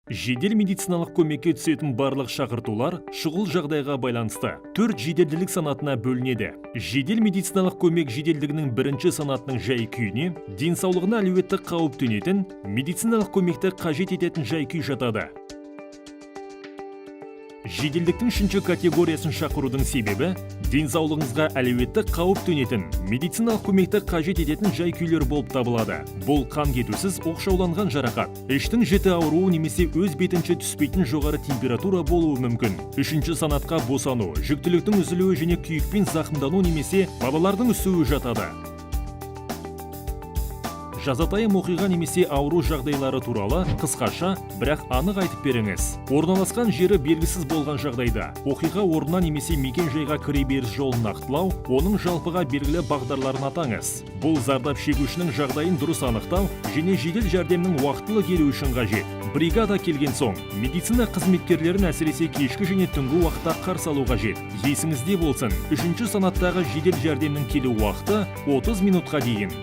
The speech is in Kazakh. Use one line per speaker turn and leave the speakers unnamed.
Жедел медициналық көмекке түсетін барлық шақыртулар шұғыл жағдайға байланысты 4 жеделділік санатына бөлінеді. Жедел медициналық көмек жеделдігінің бірінші санатының жай-күйіне денсаулығына әлеуетті қауіп төнетін медициналық көмекті қажет ететін жай-күй жатады. Жеделдіктің үшінші категориясын шақырудың себебі денсаулығыңызға әлеуетті қауіп төнетін медициналық көмекті қажет ететін жай-күйлер болып табылады. Бұл қан кетусіз оқшауланған жарақат, іштің жіті ауруы немесе өз бетінше түспейтін жоғары температура болуы мүмкін. Үшінші санатқа босану, жүктіліктің үзілуі және күйікпен зақымдану немесе балалардың үсуі жатады. Жазатайым оқиға немесе ауру жағдайлары туралы қысқаша, бірақ анық айтып беріңіз. Орналасқан жері белгісіз болған жағдайда, оқиға орнына немесе мекен-жайға кіреберіс жолын нақтылау, оның жалпыға белгілі бағдарларын атаңыз. Бұл зардап шегушінің жағдайын дұрыс анықтау және жедел жәрдемнің уақытылы келуі үшін қажет. Бригада келген соң, медицина қызметкерлерін әсіресе кешкі және түнгі уақытта қарсы алу қажет. Есіңізде болсын, үшінші санаттағы жедел жәрдемнің келу уақыты 30 минутқа дейін.